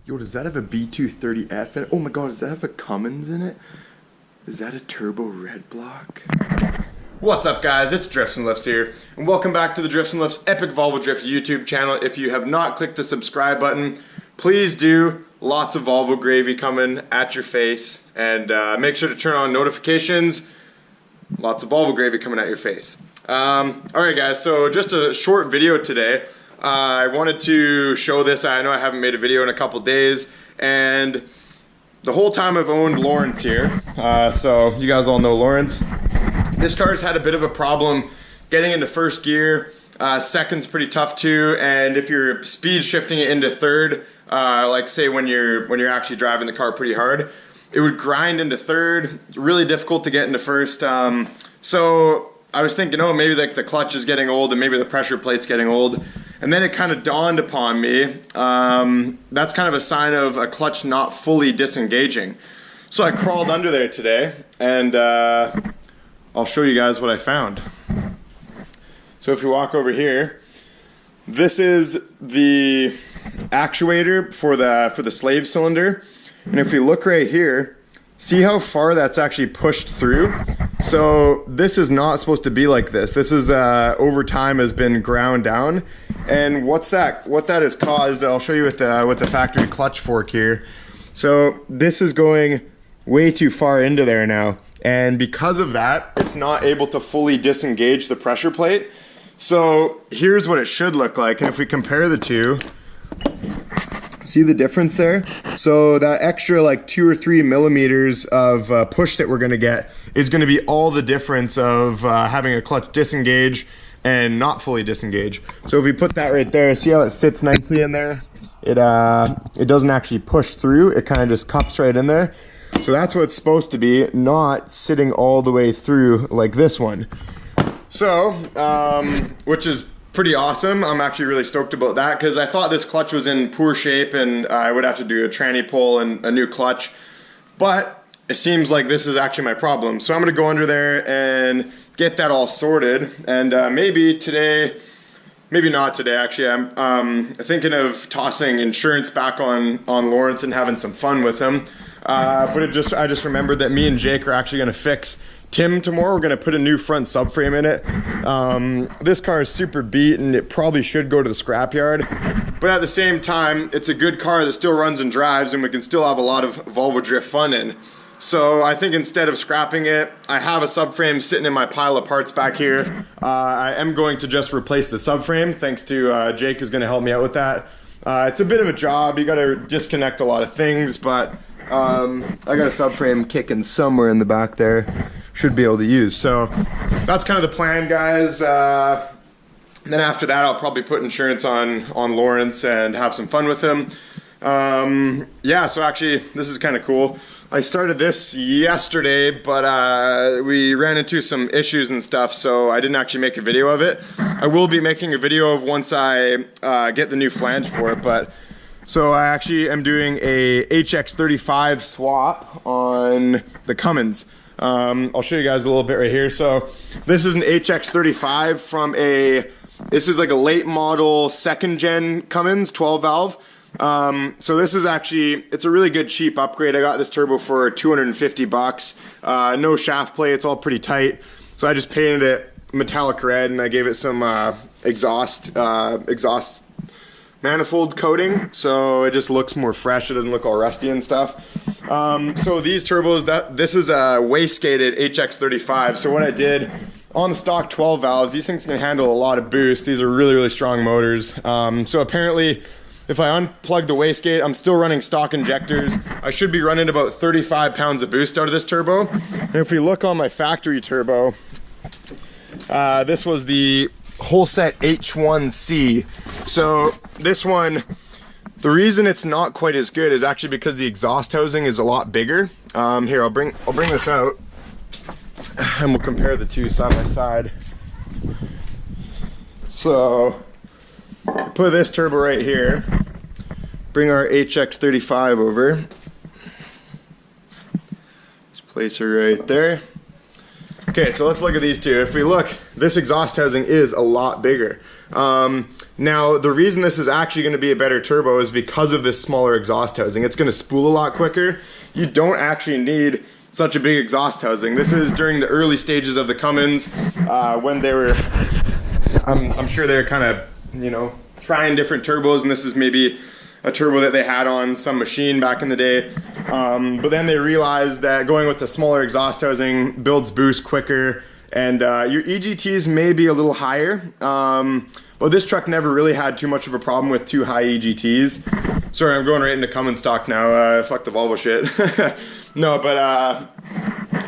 Yo, does that have a B230F in it? Oh my god, does that have a Cummins in it? Is that a turbo red block? What's up guys, it's Drifts and Lifts here, and welcome back to the Drifts and Lifts Epic Volvo Drifts YouTube channel. If you have not clicked the subscribe button, please do. Lots of Volvo gravy coming at your face, and make sure to turn on notifications. Lots of Volvo gravy coming at your face. Alright guys, so just a short video today. I wanted to show this. I know I haven't made a video in a couple days, and the whole time I've owned Lawrence here, so you guys all know Lawrence. This car's had a bit of a problem getting into first gear. Second's pretty tough too, and if you're speed shifting it into third, like say when you're actually driving the car pretty hard, it would grind into third. Really difficult to get into first. So I was thinking, oh, maybe like the clutch is getting old and maybe the pressure plate's getting old. And then it kind of dawned upon me, that's kind of a sign of a clutch not fully disengaging. So I crawled under there today, and I'll show you guys what I found. So if you walk over here, this is the actuator for the slave cylinder. And if you look right here, see how far that's actually pushed through? So this is not supposed to be like this. This is over time has been ground down. And what that has caused, I'll show you with the factory clutch fork here. So this is going way too far into there now. And because of that, it's not able to fully disengage the pressure plate. So here's what it should look like. And if we compare the two, see the difference there? So that extra like 2 or 3 millimeters of push that we're gonna get is gonna be all the difference of having a clutch disengage and not fully disengage. So if we put that right there, see how it sits nicely in there? It doesn't actually push through, it kind of just cups right in there. So that's what it's supposed to be, not sitting all the way through like this one. So, which is pretty awesome. I'm actually really stoked about that because I thought this clutch was in poor shape and I would have to do a tranny pull and a new clutch. But it seems like this is actually my problem. So I'm gonna go under there and get that all sorted. And maybe today, maybe not today actually, I'm thinking of tossing insurance back on Lawrence and having some fun with him. But I just remembered that me and Jake are actually gonna fix Tim tomorrow. We're gonna put a new front subframe in it. This car is super beat and it probably should go to the scrapyard. But at the same time, it's a good car that still runs and drives and we can still have a lot of Volvo drift fun in. So I think instead of scrapping it, I have a subframe sitting in my pile of parts back here. I am going to just replace the subframe thanks to Jake is gonna help me out with that. It's a bit of a job, you gotta disconnect a lot of things, but I got a subframe kicking somewhere in the back there. Should be able to use. So that's kind of the plan, guys. Then after that, I'll probably put insurance on Lawrence and have some fun with him. Yeah, so actually, this is kind of cool. I started this yesterday, but we ran into some issues and stuff, so I didn't actually make a video of it. I will be making a video of once I get the new flange for it, but so I actually am doing a HX35 swap on the Cummins. I'll show you guys a little bit right here. So this is an HX35 from this is like a late model 2nd gen Cummins 12 valve. So this is actually, it's a really good cheap upgrade. I got this turbo for 250 bucks. No shaft plate, it's all pretty tight. So I just painted it metallic red and I gave it some exhaust manifold coating, so it just looks more fresh. It doesn't look all rusty and stuff. So these turbos, this is a wastegated HX35. So what I did on the stock 12 valves, these things can handle a lot of boost. These are really, really strong motors. So apparently, if I unplug the wastegate, I'm still running stock injectors. I should be running about 35 pounds of boost out of this turbo. And if we look on my factory turbo, this was the whole set H1C. So this one, the reason it's not quite as good is actually because the exhaust housing is a lot bigger. Here, I'll bring this out and we'll compare the two side by side. So put this turbo right here, bring our HX35 over, just place her right there. Okay, so let's look at these two. If we look, this exhaust housing is a lot bigger. Now, the reason this is actually going to be a better turbo is because of this smaller exhaust housing. It's going to spool a lot quicker. You don't actually need such a big exhaust housing. This is during the early stages of the Cummins, when they were, I'm sure they were kind of, you know, trying different turbos, and this is maybe a turbo that they had on some machine back in the day. But then they realized that going with the smaller exhaust housing builds boost quicker, and your EGTs may be a little higher. But this truck never really had too much of a problem with too high EGTs. Sorry, I'm going right into Cummins stock now. Fuck the Volvo shit. No, but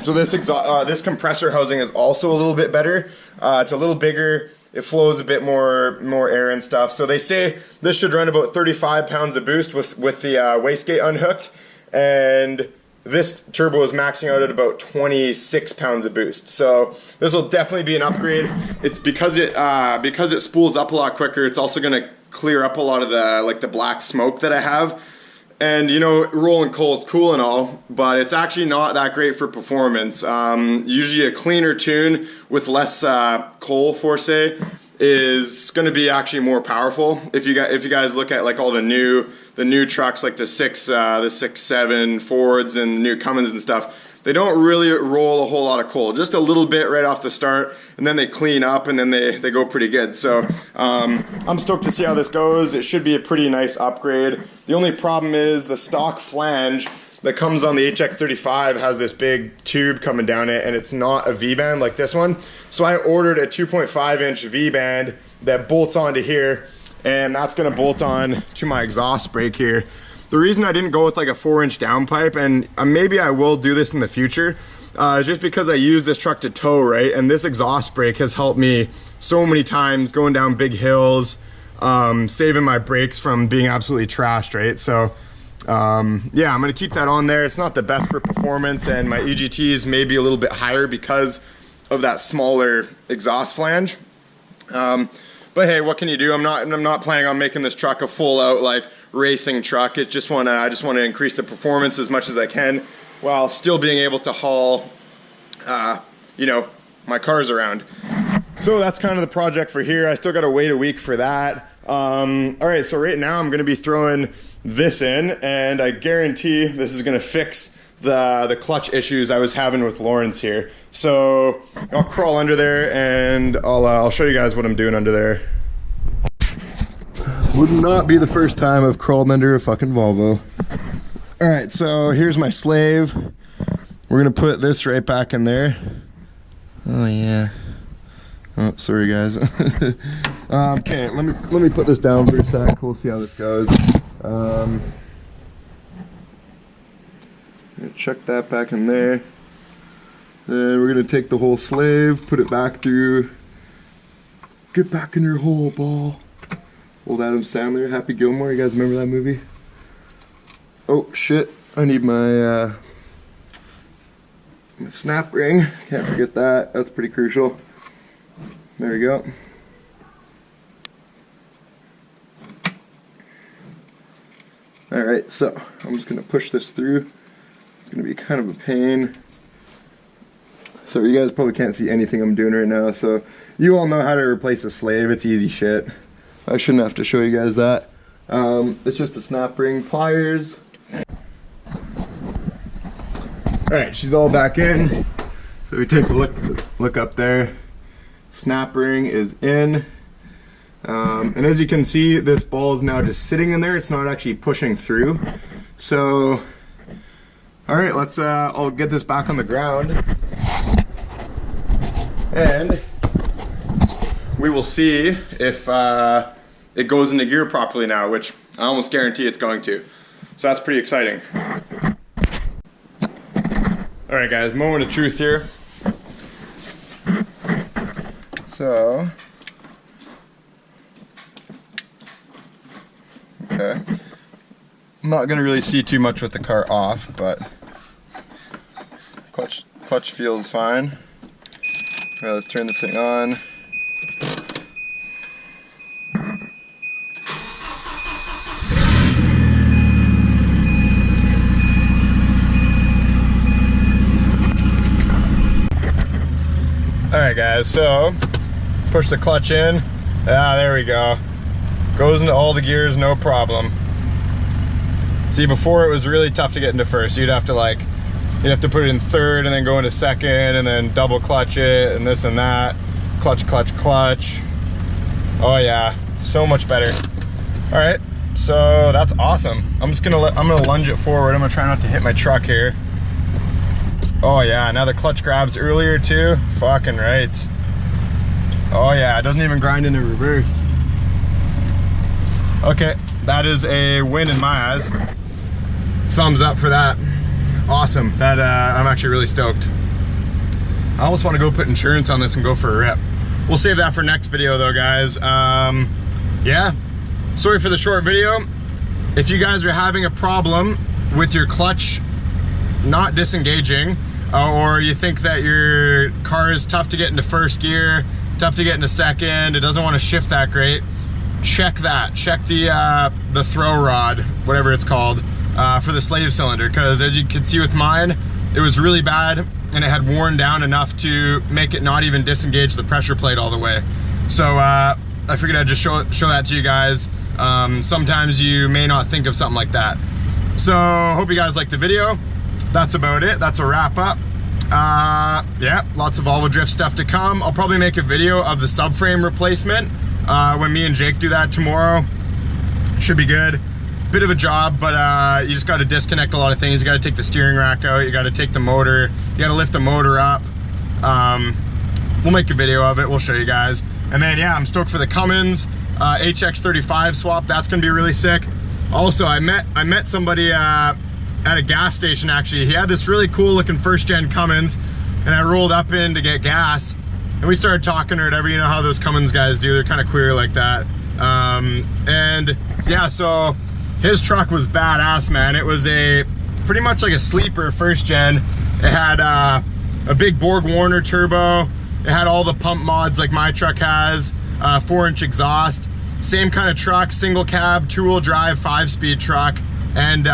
so this compressor housing is also a little bit better. It's a little bigger. It flows a bit more air and stuff. So they say this should run about 35 pounds of boost with the wastegate unhooked, and this turbo is maxing out at about 26 pounds of boost. So this will definitely be an upgrade. It's because it spools up a lot quicker. It's also going to clear up a lot of the black smoke that I have. And you know, rolling coal is cool and all, but it's actually not that great for performance. Usually a cleaner tune with less coal, for say, is going to be actually more powerful. If you guys look at like all the new trucks, like the 6.7 Fords and the new Cummins and stuff, they don't really roll a whole lot of coal, just a little bit right off the start, and then they clean up, and then they go pretty good. So I'm stoked to see how this goes. It should be a pretty nice upgrade. The only problem is the stock flange that comes on the HX35 has this big tube coming down it, and it's not a V-band like this one. So I ordered a 2.5-inch V-band that bolts onto here, and that's gonna bolt on to my exhaust brake here. The reason I didn't go with like a 4-inch downpipe, and maybe I will do this in the future, is just because I use this truck to tow, right? And this exhaust brake has helped me so many times going down big hills, saving my brakes from being absolutely trashed, right? So yeah, I'm gonna keep that on there. It's not the best for performance, and my EGTs may be a little bit higher because of that smaller exhaust flange. But hey, what can you do? I'm not planning on making this truck a full out like racing truck. I just want to increase the performance as much as I can while still being able to haul you know, my cars around. So that's kind of the project for here. I still got to wait a week for that. All right, so right now I'm going to be throwing this in, and I guarantee this is going to fix the clutch issues I was having with Lawrence here. So I'll crawl under there, and I'll show you guys what I'm doing under there. This would not be the first time I've crawled under a fucking Volvo. All right, so here's my slave. We're gonna put this right back in there. Oh yeah. Oh, sorry guys. Okay, let me put this down for a sec. We'll see how this goes. Chuck that back in there. Then we're gonna take the whole slave, put it back through. Get back in your hole, ball. Old Adam Sandler, Happy Gilmore. You guys remember that movie? Oh shit! I need my snap ring. Can't forget that. That's pretty crucial. There we go. All right, so I'm just gonna push this through. It's gonna be kind of a pain. So you guys probably can't see anything I'm doing right now. So you all know how to replace a slave. It's easy shit. I shouldn't have to show you guys that. It's just a snap ring, pliers. All right, she's all back in. So we take a look up there. Snap ring is in. And as you can see, this ball is now just sitting in there. It's not actually pushing through. So, all right, let's, I'll get this back on the ground. And we will see if it goes into gear properly now, which I almost guarantee it's going to. So that's pretty exciting. All right guys, moment of truth here. So, okay. I'm not gonna really see too much with the car off, but clutch feels fine. All right, let's turn this thing on. Alright guys, so push the clutch in. Ah, there we go. Goes into all the gears, no problem. See, before it was really tough to get into first. You'd have to put it in third and then go into second and then double clutch it and this and that. Clutch, clutch, clutch. Oh yeah, so much better. All right, so that's awesome. I'm gonna lunge it forward. I'm gonna try not to hit my truck here. Oh yeah, now the clutch grabs earlier too. Fucking right. Oh yeah, it doesn't even grind into reverse. Okay, that is a win in my eyes. Thumbs up for that. Awesome. That I'm actually really stoked. I almost want to go put insurance on this and go for a rip. We'll save that for next video though, guys. Yeah, sorry for the short video. If you guys are having a problem with your clutch not disengaging, or you think that your car is tough to get into first gear, tough to get into second, it doesn't want to shift that great, check that. Check the throw rod, whatever it's called, for the slave cylinder, because as you can see with mine, it was really bad and it had worn down enough to make it not even disengage the pressure plate all the way. So I figured I'd just show that to you guys. Sometimes you may not think of something like that. So hope you guys liked the video. That's about it. That's a wrap up. Yeah, lots of Volvo drift stuff to come. I'll probably make a video of the subframe replacement when me and Jake do that tomorrow. Should be good. Bit of a job, but you just got to disconnect a lot of things. You got to take the steering rack out, you got to take the motor, you got to lift the motor up. We'll make a video of it, we'll show you guys. And then yeah, I'm stoked for the Cummins HX35 swap. That's gonna be really sick. Also, I met somebody at a gas station actually. He had this really cool looking first gen Cummins, and I rolled up in to get gas and we started talking or whatever. You know how those Cummins guys do, they're kind of queer like that. And yeah, so his truck was badass, man. It was pretty much like a sleeper first gen. It had a big Borg Warner turbo. It had all the pump mods like my truck has, 4-inch exhaust. Same kind of truck, single cab, 2-wheel drive, 5-speed truck. And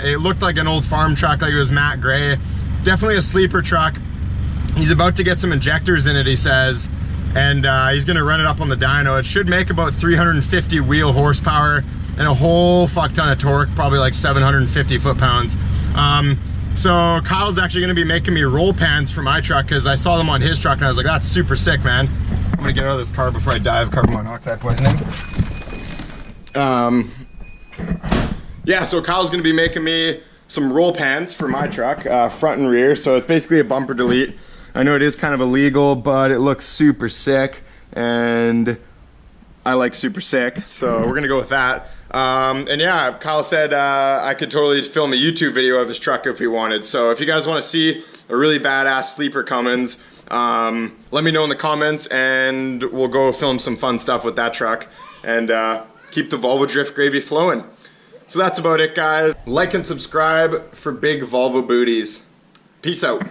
it looked like an old farm truck, like it was matte gray. Definitely a sleeper truck. He's about to get some injectors in it, he says. And he's gonna run it up on the dyno. It should make about 350 wheel horsepower and a whole fuck ton of torque, probably like 750 foot-pounds. So Kyle's actually gonna be making me roll pans for my truck because I saw them on his truck and I was like, that's super sick, man. I'm gonna get out of this car before I die of carbon monoxide poisoning. Yeah, so Kyle's gonna be making me some roll pans for my truck, front and rear. So it's basically a bumper delete. I know it is kind of illegal, but it looks super sick and I like super sick, so we're gonna go with that. And yeah, Kyle said I could totally film a YouTube video of his truck if he wanted. So if you guys want to see a really badass sleeper Cummins, let me know in the comments and we'll go film some fun stuff with that truck and keep the Volvo drift gravy flowing. So that's about it, guys. Like and subscribe for big Volvo booties. Peace out.